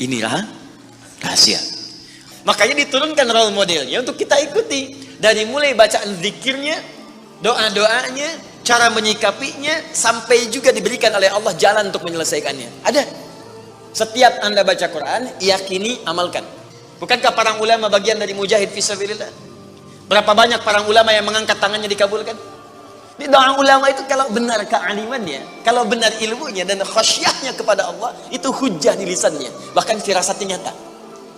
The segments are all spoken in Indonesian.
Inilah rahasia. Makanya diturunkan role modelnya untuk kita ikuti. Dari mulai bacaan zikirnya, doa-doanya, cara menyikapinya, sampai juga diberikan oleh Allah jalan untuk menyelesaikannya. Ada. Setiap Anda baca Quran, yakini, amalkan. Bukankah para ulama bagian dari mujahid fisabilillah? Berapa banyak para ulama yang mengangkat tangannya dikabulkan? Di doa ulama itu kalau benar kealimannya, kalau benar ilmunya dan khasyahnya kepada Allah, itu hujah di lisannya, bahkan firasatnya nyata.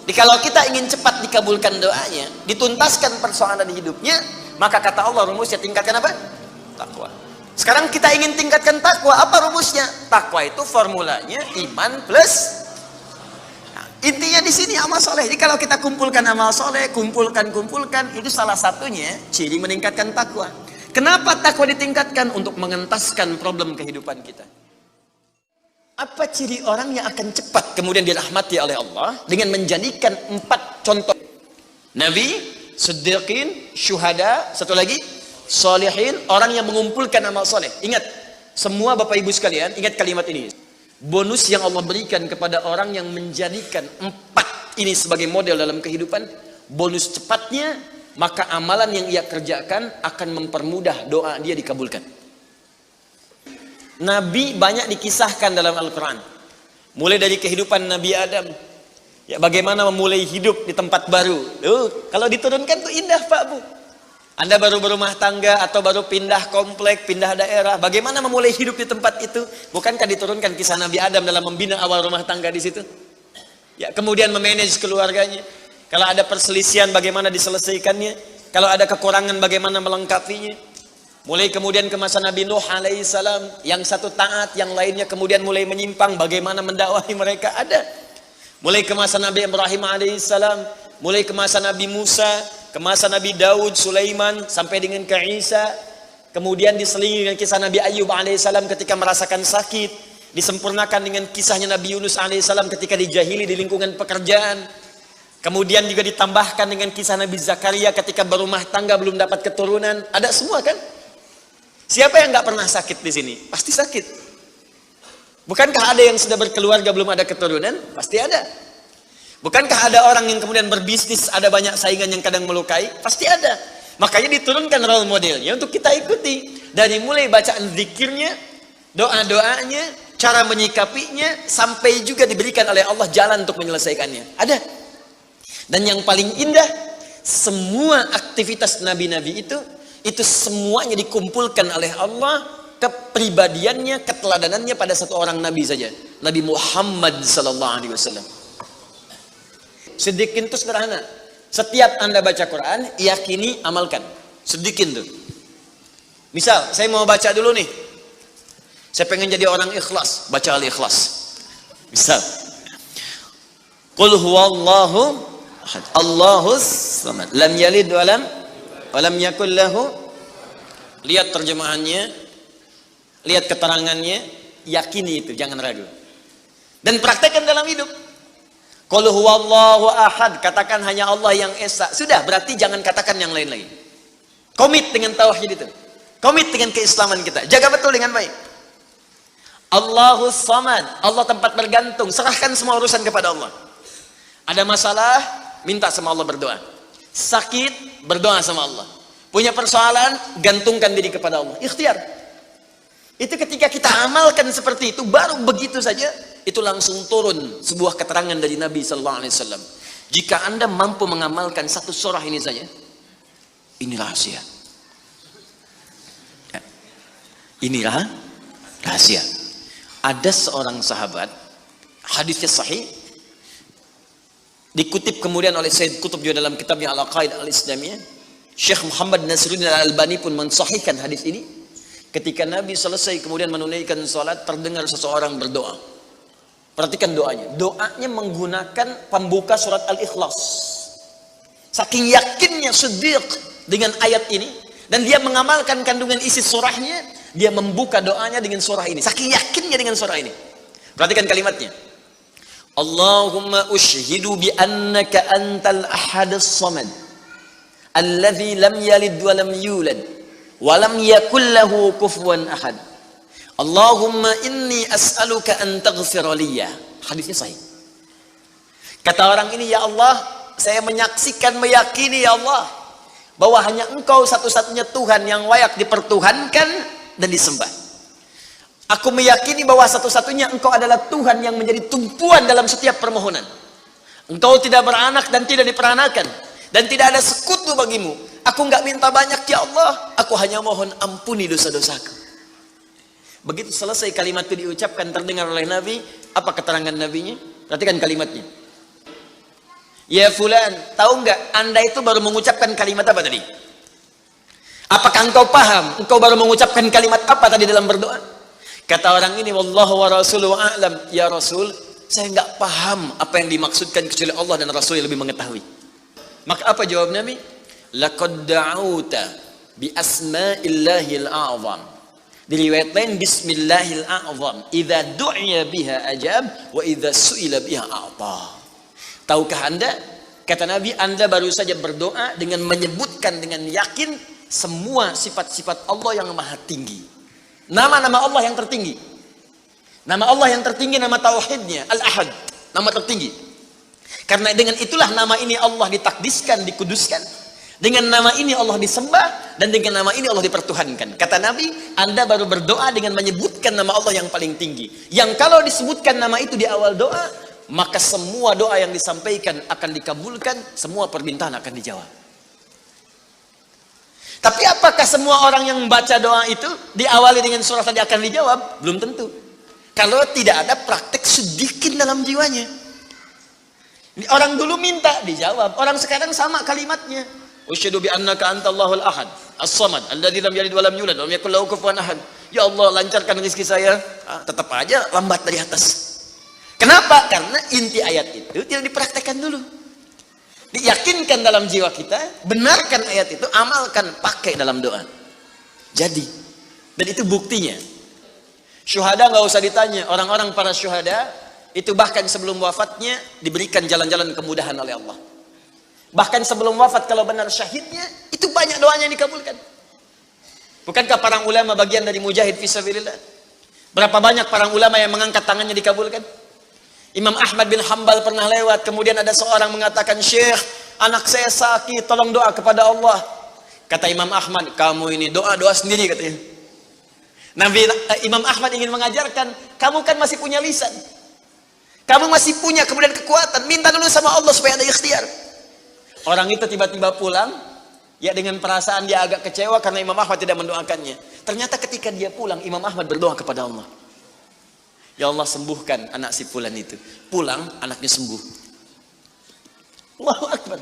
Jadi kalau kita ingin cepat dikabulkan doanya, dituntaskan persoalan hidupnya, maka kata Allah rumusnya tingkatkan apa? Takwa. Sekarang kita ingin tingkatkan takwa, apa rumusnya? Takwa itu formulanya iman plus. Nah, intinya di sini amal soleh. Jadi kalau kita kumpulkan amal soleh, kumpulkan, itu salah satunya ciri meningkatkan takwa. Kenapa takwa ditingkatkan? Untuk mengentaskan problem kehidupan kita. Apa ciri orang yang akan cepat kemudian dirahmati oleh Allah? Dengan menjadikan 4 contoh. Nabi, siddiqin, syuhada, satu lagi, solihin, orang yang mengumpulkan amal soleh. Ingat, semua Bapak Ibu sekalian, ingat kalimat ini. Bonus yang Allah berikan kepada orang yang menjadikan 4 ini sebagai model dalam kehidupan, bonus cepatnya, maka amalan yang ia kerjakan akan mempermudah doa dia dikabulkan. Nabi banyak dikisahkan dalam Al-Quran. Mulai dari kehidupan Nabi Adam. Ya, bagaimana memulai hidup di tempat baru. Kalau diturunkan tuh indah Pak Bu. Anda baru berumah tangga atau baru pindah komplek, pindah daerah. Bagaimana memulai hidup di tempat itu? Bukankah diturunkan kisah Nabi Adam dalam membina awal rumah tangga di situ? Ya, kemudian memanage keluarganya. Kalau ada perselisihan bagaimana diselesaikannya. Kalau ada kekurangan bagaimana melengkapinya. Mulai kemudian ke masa Nabi Nuh alaihissalam, yang satu taat, yang lainnya kemudian mulai menyimpang, bagaimana mendakwahi mereka, ada. Mulai ke masa Nabi Ibrahim alaihissalam, mulai ke masa Nabi Musa, ke masa Nabi Daud, Sulaiman, sampai dengan ke Isa. Kemudian diselingi dengan kisah Nabi Ayub alaihissalam ketika merasakan sakit, disempurnakan dengan kisahnya Nabi Yunus alaihissalam ketika dijahili di lingkungan pekerjaan. Kemudian juga ditambahkan dengan kisah Nabi Zakaria ketika berumah tangga belum dapat keturunan. Ada semua kan? Siapa yang nggak pernah sakit di sini? Pasti sakit. Bukankah ada yang sudah berkeluarga belum ada keturunan? Pasti ada. Bukankah ada orang yang kemudian berbisnis ada banyak saingan yang kadang melukai? Pasti ada. Makanya diturunkan role modelnya untuk kita ikuti. Dari mulai bacaan zikirnya, doa-doanya, cara menyikapinya, sampai juga diberikan oleh Allah jalan untuk menyelesaikannya. Ada. Dan yang paling indah, semua aktivitas nabi-nabi itu semuanya dikumpulkan oleh Allah, kepribadiannya, keteladanannya pada satu orang nabi saja, Nabi Muhammad sallallahu alaihi wasallam. Sedikit itu sederhana. Setiap Anda baca Quran, yakini, amalkan. Sedikit tuh. Misal, saya mau baca dulu nih. Saya pengen jadi orang ikhlas, baca Al-Ikhlas. Misal. Qul huwallahu ahad, Allahus samad, lam yalid wa lam yakul lahu. Lihat terjemahannya, lihat keterangannya, yakini itu, jangan ragu. Dan praktekkan dalam hidup. Qul huwallahu ahad, katakan hanya Allah yang esa. Sudah, berarti jangan katakan yang lain lagi. Komit dengan tauhid itu. Komit dengan keislaman kita. Jaga betul dengan baik. Allahus samad, Allah tempat bergantung. Serahkan semua urusan kepada Allah. Ada masalah, minta sama Allah, berdoa. Sakit, berdoa sama Allah. Punya persoalan, gantungkan diri kepada Allah. Ikhtiar. Itu ketika kita amalkan seperti itu, baru begitu saja, itu langsung turun sebuah keterangan dari Nabi sallallahu alaihi wasallam. Jika Anda mampu mengamalkan satu surah ini saja, ini rahasia. Ya. Inilah rahasia. Ada seorang sahabat, hadisnya sahih, dikutip kemudian oleh Sayyid Qutb juga dalam kitabnya Al-Aqaidah Al-Islamiyah. Syekh Muhammad Nasruddin Al-Albani pun mensahihkan hadis ini. Ketika Nabi selesai kemudian menunaikan salat, terdengar seseorang berdoa. Perhatikan doanya. Doanya menggunakan pembuka surat Al-Ikhlas. Saking yakinnya Siddiq dengan ayat ini, dan dia mengamalkan kandungan isi surahnya, dia membuka doanya dengan surah ini. Saking yakinnya dengan surah ini. Perhatikan kalimatnya. Allahumma ushhidu bi annaka antal ahadus samad alladzi lam yalid wa lam yulad wa lam yakul lahu kufuwan ahad. Allahumma inni as'aluka an taghfira liya. Hadisnya sahih. Kata orang ini, ya Allah, saya menyaksikan, meyakini ya Allah, bahwa hanya Engkau satu-satunya Tuhan yang layak dipertuhankan dan disembah. Aku meyakini bahwa satu-satunya Engkau adalah Tuhan yang menjadi tumpuan dalam setiap permohonan. Engkau tidak beranak dan tidak diperanakan, dan tidak ada sekutu bagimu. Aku nggak minta banyak ya Allah, aku hanya mohon ampuni dosa-dosaku. Begitu selesai kalimat itu diucapkan, terdengar oleh Nabi. Apa keterangan Nabinya? Perhatikan kalimatnya. Ya fulan, tahu nggak Anda itu baru mengucapkan kalimat apa tadi? Apakah engkau paham? Engkau baru mengucapkan kalimat apa tadi dalam berdoa? Kata orang ini, wallahu wa rasuluhu a'lam. Ya Rasul, saya nggak paham apa yang dimaksudkan kecuali Allah dan Rasul yang lebih mengetahui. Maka apa jawab Nabi? Laqad da'auta bi asma'illahil a'zam. Diriwayat lain bismillahil a'zam. Idza du'iya biha ajab wa idza su'ila biha a'ta. Tahukah Anda? Kata Nabi, Anda baru saja berdoa dengan menyebutkan dengan yakin semua sifat-sifat Allah yang maha tinggi. Nama-nama Allah yang tertinggi. Nama Allah yang tertinggi, nama tauhidnya, Al-Ahad, nama tertinggi. Karena dengan itulah nama ini Allah ditakdiskan, dikuduskan. Dengan nama ini Allah disembah, dan dengan nama ini Allah dipertuhankan. Kata Nabi, Anda baru berdoa dengan menyebutkan nama Allah yang paling tinggi. Yang kalau disebutkan nama itu di awal doa, maka semua doa yang disampaikan akan dikabulkan, semua permintaan akan dijawab. Tapi apakah semua orang yang membaca doa itu diawali dengan surah tadi akan dijawab? Belum tentu. Kalau tidak ada praktek sedikit dalam jiwanya. Orang dulu minta dijawab, orang sekarang sama kalimatnya. Usyhadu bi annaka antallahul ahad, as-samad, alladzi lam yalid wa lam yulad wa lam yakul lahu kufuwan ahad. Ya Allah, lancarkan rezeki saya. Tetap aja lambat dari atas. Kenapa? Karena inti ayat itu tidak dipraktekkan dulu. Diyakinkan dalam jiwa kita, benarkan ayat itu, amalkan, pakai dalam doa. Jadi, dan itu buktinya. Syuhada nggak usah ditanya, orang-orang para syuhada itu bahkan sebelum wafatnya diberikan jalan-jalan kemudahan oleh Allah. Bahkan sebelum wafat kalau benar syahidnya, itu banyak doanya yang dikabulkan. Bukankah para ulama bagian dari mujahid fisabilillah? Berapa banyak para ulama yang mengangkat tangannya dikabulkan? Imam Ahmad bin Hanbal pernah lewat, kemudian ada seorang mengatakan, Syekh, anak saya sakit, tolong doa kepada Allah. Kata Imam Ahmad, kamu ini doa-doa sendiri katanya. Imam Ahmad ingin mengajarkan, kamu kan masih punya lisan, kamu masih punya kemudian kekuatan, minta dulu sama Allah supaya ada ikhtiar. Orang itu tiba-tiba pulang, ya dengan perasaan dia agak kecewa karena Imam Ahmad tidak mendoakannya. Ternyata ketika dia pulang, Imam Ahmad berdoa kepada Allah. Ya Allah, sembuhkan anak si fulan itu. Pulang, anaknya sembuh. Allahu Akbar.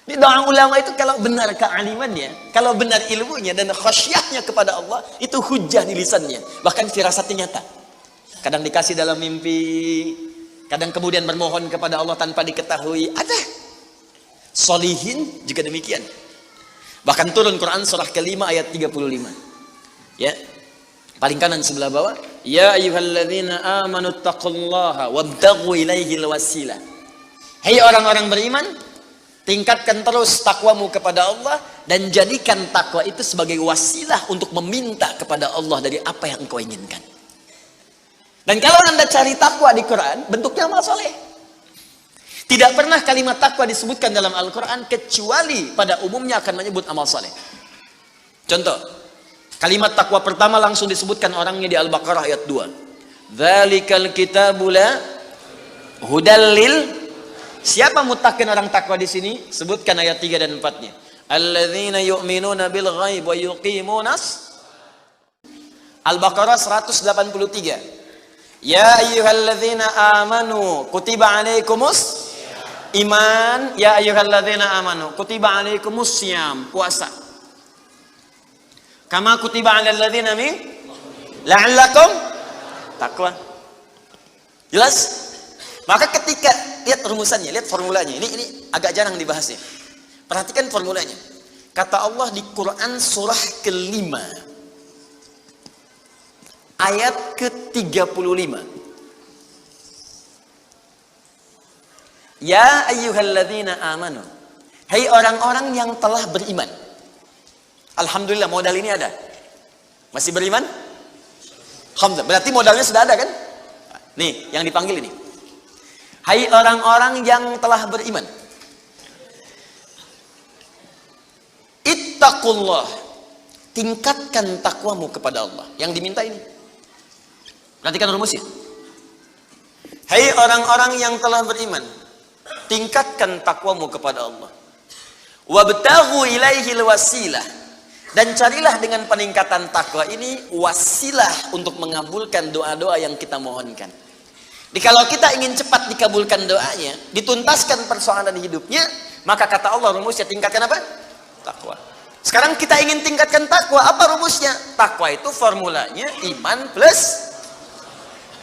Di doa ulama itu kalau benar kealimannya, kalau benar ilmunya dan khasyahnya kepada Allah, itu hujah di lisannya. Bahkan firasatnya nyata. Kadang dikasih dalam mimpi, kadang kemudian bermohon kepada Allah tanpa diketahui. Ada. Solihin juga demikian. Bahkan turun Quran surah kelima ayat 35. Ya. Paling kanan sebelah bawah, ya ayyuhalladzina amanu taqullaha wabtaghu ilaihil wasilah. Hai orang-orang beriman, tingkatkan terus takwamu kepada Allah dan jadikan takwa itu sebagai wasilah untuk meminta kepada Allah dari apa yang engkau inginkan. Dan kalau Anda cari takwa di Quran, bentuknya amal soleh. Tidak pernah kalimat takwa disebutkan dalam Al-Quran kecuali pada umumnya akan menyebut amal soleh. Contoh, kalimat takwa pertama langsung disebutkan orangnya di Al-Baqarah ayat 2. Dzalikal kitabu la hudal lil. Siapa muttaqin orang takwa di sini? Sebutkan ayat 3 dan 4-nya. Alladzina yu'minuna bil ghaib wa yuqimunas. Al-Baqarah 183. Ya ayyuhalladzina amanu kutiba alaikumus iman. Ya ayyuhalladzina amanu kutiba alaikumus syiyam, puasa. Kama kutiba 'alal ladzina min la'allakum taqwa. Jelas? Maka ketika lihat rumusannya, lihat formulanya. Ini agak jarang dibahas ya. Perhatikan formulanya. Kata Allah di Quran surah ke-5 ayat ke-35. Ya ayyuhalladzina amanu. Hai orang-orang yang telah beriman. Alhamdulillah modal ini ada. Masih beriman? Alhamdulillah. Berarti modalnya sudah ada kan? Nih, yang dipanggil ini. Hai orang-orang yang telah beriman, ittaqullah, tingkatkan takwamu kepada Allah. Yang diminta ini, perhatikan rumusnya. Hai orang-orang yang telah beriman, tingkatkan takwamu kepada Allah. Wabtaghu ilaihil wasilah, dan carilah dengan peningkatan takwa ini wasilah untuk mengabulkan doa-doa yang kita mohonkan. Jadi kalau kita ingin cepat dikabulkan doanya, dituntaskan persoalan hidupnya, maka kata Allah rumusnya tingkatkan apa? Takwa. Sekarang kita ingin tingkatkan takwa, apa rumusnya? Takwa itu formulanya iman plus.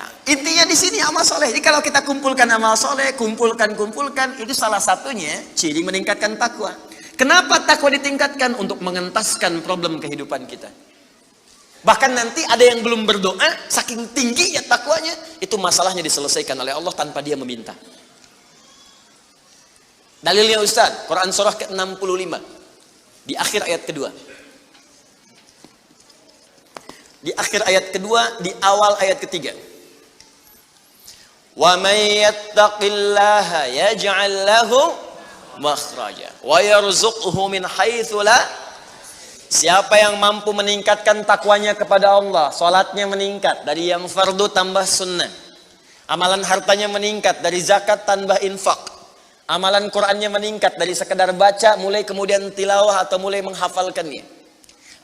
Nah, intinya di sini amal soleh. Jadi kalau kita kumpulkan amal soleh, kumpulkan, itu salah satunya ciri meningkatkan takwa. Kenapa takwa ditingkatkan? Untuk mengentaskan problem kehidupan kita. Bahkan nanti ada yang belum berdoa, saking tinggi ya takwanya, itu masalahnya diselesaikan oleh Allah tanpa dia meminta. Dalilnya Ustaz, Quran surah ke-65, di akhir ayat kedua. Di akhir ayat kedua, di awal ayat ketiga. Wa may yattaqillaha yaj'al lahu makhraja wa yarzuqhu min haitsu la. Siapa yang mampu meningkatkan takwanya kepada Allah, salatnya meningkat dari yang fardu tambah sunnah, amalan hartanya meningkat dari zakat tambah infak, amalan Qur'annya meningkat dari sekedar baca mulai kemudian tilawah atau mulai menghafalkannya,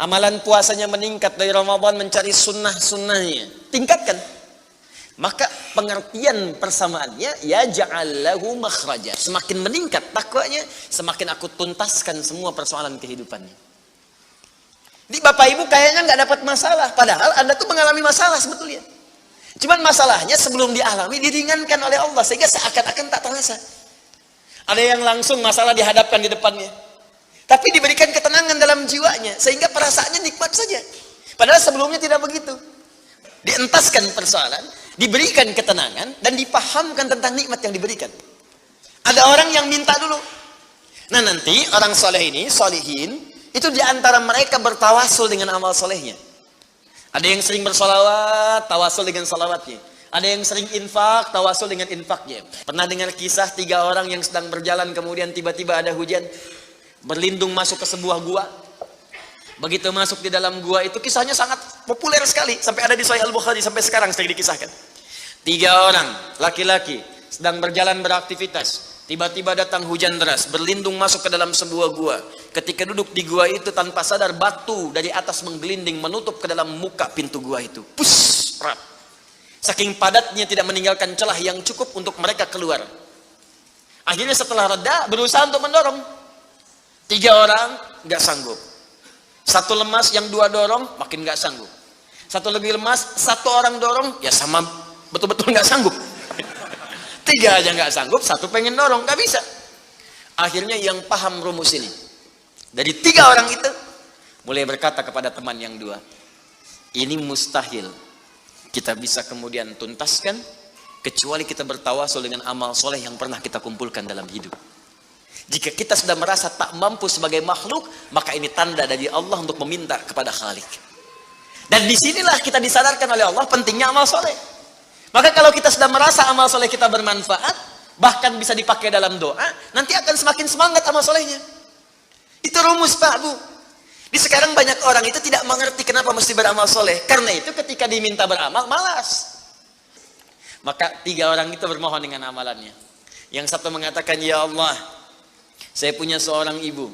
amalan puasanya meningkat dari Ramadan mencari sunnah-sunnahnya, tingkatkan. Maka pengertian persamaannya ya ja'allahu makhraja, semakin meningkat takwanya, semakin aku tuntaskan semua persoalan kehidupannya. Jadi Bapak Ibu kayaknya nggak dapat masalah, padahal Anda tuh mengalami masalah sebetulnya. Cuman masalahnya sebelum dialami diringankan oleh Allah sehingga seakan-akan tak terasa. Ada yang langsung masalah dihadapkan di depannya, tapi diberikan ketenangan dalam jiwanya sehingga perasaannya nikmat saja. Padahal sebelumnya tidak begitu. Dientaskan persoalan, diberikan ketenangan dan dipahamkan tentang nikmat yang diberikan. Ada orang yang minta dulu. Nah nanti orang soleh ini, solihin, itu diantara mereka bertawasul dengan amal solehnya. Ada yang sering bersolawat, tawasul dengan salawatnya. Ada yang sering infak, tawasul dengan infaknya. Pernah dengar kisah 3 orang yang sedang berjalan, kemudian tiba-tiba ada hujan, berlindung masuk ke sebuah gua. Begitu masuk di dalam gua itu, kisahnya sangat populer sekali, sampai ada di Sahih Al-Bukhari, sampai sekarang sering dikisahkan. 3 orang laki-laki sedang berjalan beraktivitas. Tiba-tiba datang hujan deras, berlindung masuk ke dalam sebuah gua. Ketika duduk di gua itu tanpa sadar batu dari atas menggelinding menutup ke dalam muka pintu gua itu. Pus, rap. Saking padatnya tidak meninggalkan celah yang cukup untuk mereka keluar. Akhirnya setelah reda berusaha untuk mendorong. 3 orang nggak sanggup. 1 lemas, yang 2 dorong makin nggak sanggup. 1 lebih lemas, 1 orang dorong ya sama betul-betul nggak sanggup. 3 aja nggak sanggup, 1 pengen dorong, nggak bisa. Akhirnya yang paham rumus ini, dari 3 orang itu mulai berkata kepada teman yang 2, ini mustahil kita bisa kemudian tuntaskan kecuali kita bertawasul dengan amal soleh yang pernah kita kumpulkan dalam hidup. Jika kita sudah merasa tak mampu sebagai makhluk, maka ini tanda dari Allah untuk meminta kepada Khalik. Dan disinilah kita disadarkan oleh Allah pentingnya amal soleh. Maka kalau kita sudah merasa amal soleh kita bermanfaat, bahkan bisa dipakai dalam doa, nanti akan semakin semangat amal solehnya. Itu rumus Pak Bu. Di sekarang banyak orang itu tidak mengerti kenapa mesti beramal soleh. Karena itu ketika diminta beramal, malas. Maka 3 orang itu bermohon dengan amalannya. Yang satu mengatakan, ya Allah, saya punya seorang ibu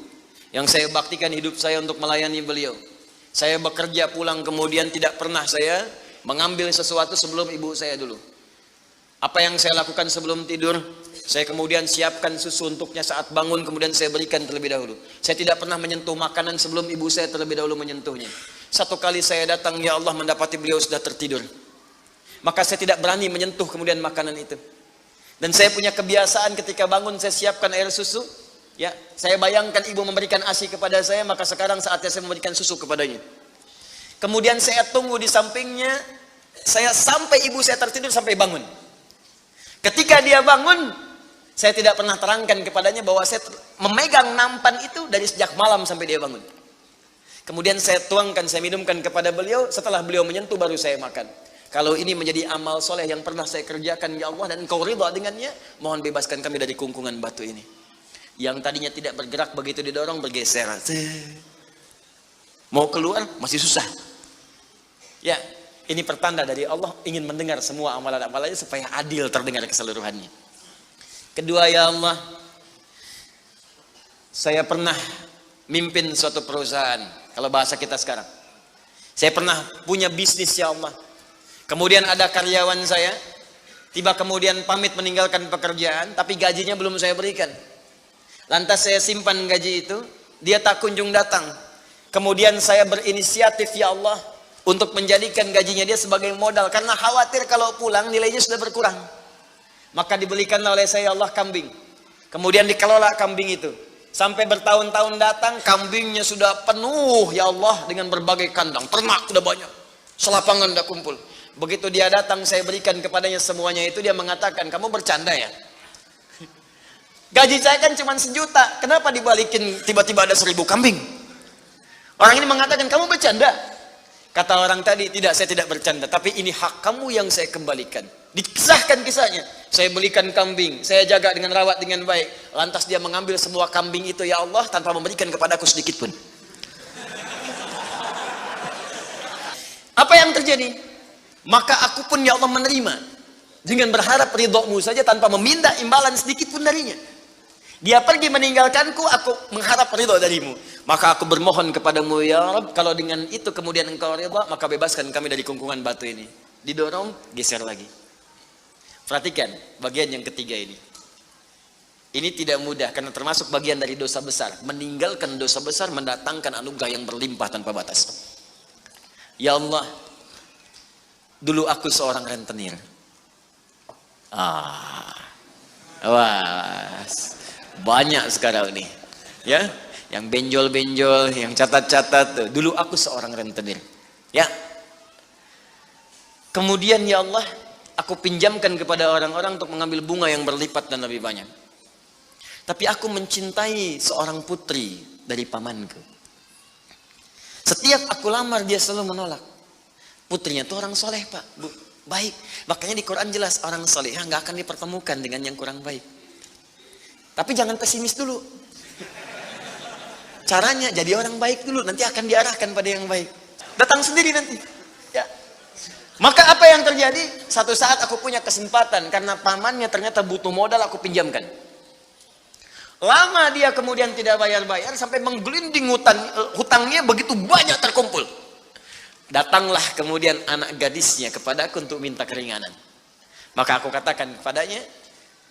yang saya baktikan hidup saya untuk melayani beliau. Saya bekerja pulang kemudian tidak pernah saya mengambil sesuatu sebelum ibu saya dulu. Apa yang saya lakukan sebelum tidur, saya kemudian siapkan susu untuknya saat bangun, kemudian saya berikan terlebih dahulu. Saya tidak pernah menyentuh makanan sebelum ibu saya terlebih dahulu menyentuhnya. 1 kali saya datang, ya Allah, mendapati beliau sudah tertidur. Maka saya tidak berani menyentuh kemudian makanan itu. Dan saya punya kebiasaan ketika bangun saya siapkan air susu. Ya, saya bayangkan ibu memberikan ASI kepada saya, maka sekarang saatnya saya memberikan susu kepadanya. Kemudian saya tunggu di sampingnya, saya sampai ibu saya tertidur sampai bangun. Ketika dia bangun, saya tidak pernah terangkan kepadanya bahwa saya memegang nampan itu dari sejak malam sampai dia bangun. Kemudian saya tuangkan, saya minumkan kepada beliau, setelah beliau menyentuh baru saya makan. Kalau ini menjadi amal soleh yang pernah saya kerjakan ya Allah dan Engkau ridha dengannya, mohon bebaskan kami dari kungkungan batu ini. Yang tadinya tidak bergerak begitu didorong bergeser. Mau keluar masih susah. Ya, ini pertanda dari Allah ingin mendengar semua amalan-amalannya supaya adil terdengar keseluruhannya. Kedua, ya Allah, saya pernah mimpin suatu perusahaan. Kalau bahasa kita sekarang, saya pernah punya bisnis ya Allah. Kemudian ada karyawan saya, tiba kemudian pamit meninggalkan pekerjaan, tapi gajinya belum saya berikan. Lantas saya simpan gaji itu, dia tak kunjung datang. Kemudian saya berinisiatif ya Allah, untuk menjadikan gajinya dia sebagai modal. Karena khawatir kalau pulang nilainya sudah berkurang. Maka dibelikanlah oleh saya Allah kambing. Kemudian dikelola kambing itu. Sampai bertahun-tahun datang, kambingnya sudah penuh ya Allah dengan berbagai kandang. Ternak sudah banyak. Selapangan sudah kumpul. Begitu dia datang, saya berikan kepadanya semuanya itu, dia mengatakan, kamu bercanda ya? Gaji saya kan cuma 1 juta, kenapa dibalikin tiba-tiba ada 1000 kambing? Orang ini mengatakan, kamu bercanda? Kata orang tadi, tidak, saya tidak bercanda, tapi ini hak kamu yang saya kembalikan. Dikisahkan kisahnya, saya belikan kambing, saya jaga dengan rawat dengan baik. Lantas dia mengambil semua kambing itu ya Allah, tanpa memberikan kepadaku sedikit pun. Apa yang terjadi? Maka aku pun ya Allah menerima dengan berharap ridhomu saja tanpa meminta imbalan sedikit pun darinya. Dia pergi meninggalkanku, aku mengharap ridho darimu. Maka aku bermohon kepadamu ya Rabb, kalau dengan itu kemudian engkau ridho, maka bebaskan kami dari kungkungan batu ini. Didorong, geser lagi. Perhatikan bagian yang ketiga ini. Ini tidak mudah karena termasuk bagian dari dosa besar. Meninggalkan dosa besar mendatangkan anugerah yang berlimpah tanpa batas. Ya Allah, dulu aku seorang rentenir. Wah, banyak sekarang nih, ya, yang benjol-benjol, yang catat-catat. Dulu aku seorang rentenir, ya. Kemudian ya Allah, aku pinjamkan kepada orang-orang untuk mengambil bunga yang berlipat dan lebih banyak. Tapi aku mencintai seorang putri dari pamanku. Setiap aku lamar dia selalu menolak. Putrinya itu orang soleh Pak, Bu, baik. Makanya di Quran jelas orang soleh nggak akan dipertemukan dengan yang kurang baik. Tapi jangan pesimis dulu. Caranya jadi orang baik dulu, nanti akan diarahkan pada yang baik. Datang sendiri nanti. Ya. Maka apa yang terjadi? Satu saat aku punya kesempatan karena pamannya ternyata butuh modal, aku pinjamkan. Lama dia kemudian tidak bayar-bayar sampai menggelinding hutangnya begitu banyak terkumpul. Datanglah kemudian anak gadisnya kepadaku untuk minta keringanan. Maka aku katakan kepadanya,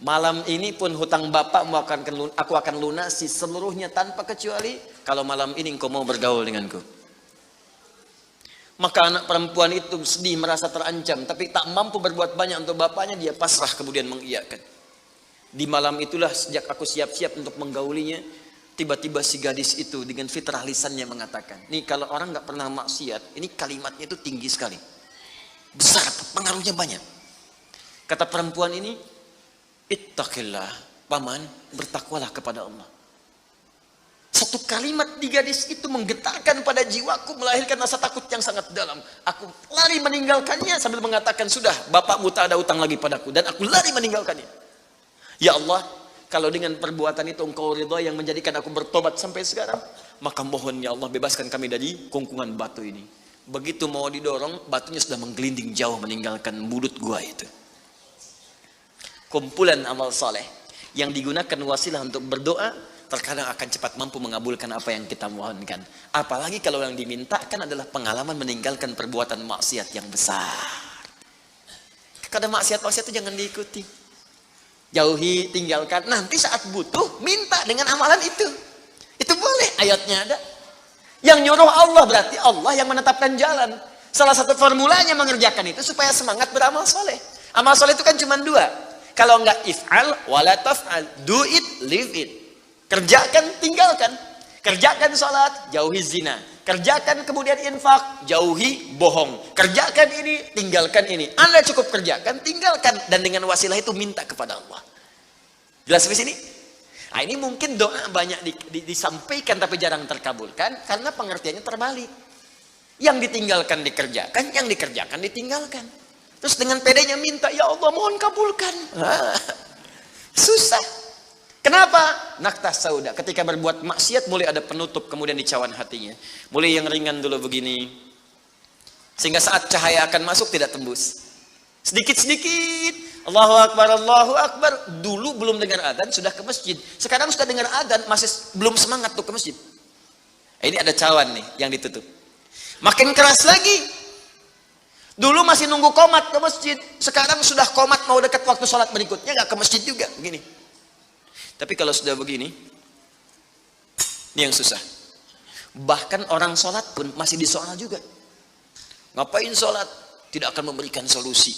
malam ini pun hutang bapakmu aku akan lunasi seluruhnya tanpa kecuali kalau malam ini engkau mau bergaul denganku. Maka anak perempuan itu sedih, merasa terancam, tapi tak mampu berbuat banyak untuk bapaknya, dia pasrah kemudian mengiyakan. Di malam itulah sejak aku siap-siap untuk menggaulinya, tiba-tiba si gadis itu dengan fitrah lisannya mengatakan, nih kalau orang nggak pernah maksiat, ini kalimatnya itu tinggi sekali, besar, pengaruhnya banyak. Kata perempuan ini, ittaqillah, paman, bertakwalah kepada Allah. Satu kalimat di gadis itu menggetarkan pada jiwaku, melahirkan rasa takut yang sangat dalam. Aku lari meninggalkannya sambil mengatakan, sudah, bapakmu tak ada utang lagi padaku, dan aku lari meninggalkannya. Ya Allah, kalau dengan perbuatan itu engkau ridha yang menjadikan aku bertobat sampai sekarang, maka mohon ya Allah bebaskan kami dari kungkungan batu ini. Begitu mau didorong, batunya sudah menggelinding jauh meninggalkan mulut gua itu. Kumpulan amal soleh yang digunakan wasilah untuk berdoa terkadang akan cepat mampu mengabulkan apa yang kita mohonkan. Apalagi kalau yang dimintakan adalah pengalaman meninggalkan perbuatan maksiat yang besar. Kadang maksiat-maksiat itu jangan diikuti. Jauhi, tinggalkan. Nanti saat butuh, minta dengan amalan itu. Itu boleh, ayatnya ada. Yang nyuruh Allah berarti Allah yang menetapkan jalan. Salah satu formulanya mengerjakan itu supaya semangat beramal soleh. Amal soleh itu kan cuma 2. Kalau enggak if'al, wala taf'al. Do it, live it. Kerjakan, tinggalkan. Kerjakan sholat, jauhi zina. Kerjakan kemudian infak, jauhi bohong. Kerjakan ini, tinggalkan ini. Anda cukup kerjakan, tinggalkan. Dan dengan wasilah itu minta kepada Allah. Jelas sampai sini? Nah, ini mungkin doa banyak disampaikan tapi jarang terkabulkan karena pengertiannya terbalik. Yang ditinggalkan dikerjakan, yang dikerjakan ditinggalkan. Terus dengan pedenya minta, ya Allah mohon kabulkan. Susah. Kenapa? Naktas sauda. Ketika berbuat maksiat mulai ada penutup, kemudian dicawan hatinya. Mulai yang ringan dulu begini. Sehingga saat cahaya akan masuk tidak tembus. Sedikit-sedikit. Allahu Akbar, Allahu Akbar. Dulu belum dengar adzan sudah ke masjid. Sekarang sudah dengar adzan masih belum semangat tuh ke masjid. Ini ada cawan nih yang ditutup. Makin keras lagi. Dulu masih nunggu qomat ke masjid. Sekarang sudah qomat mau dekat waktu sholat berikutnya nggak ke masjid juga. Begini. Tapi kalau sudah begini, ini yang susah. Bahkan orang sholat pun masih disoal juga. Ngapain sholat? Tidak akan memberikan solusi.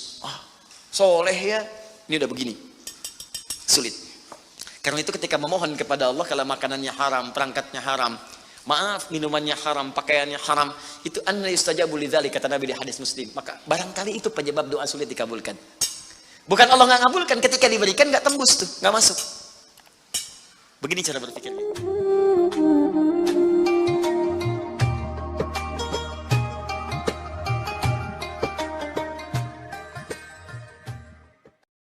Soleh ya, ini udah begini. Sulit. Karena itu ketika memohon kepada Allah, kalau makanannya haram, perangkatnya haram, maaf, minumannya haram, pakaiannya haram, itu anna yustajabu lidzalik, kata Nabi di hadis Muslim. Maka barangkali itu penyebab doa sulit dikabulkan. Bukan Allah nggak ngabulkan, ketika diberikan nggak tembus tuh, nggak masuk. Begini cara berpikirnya.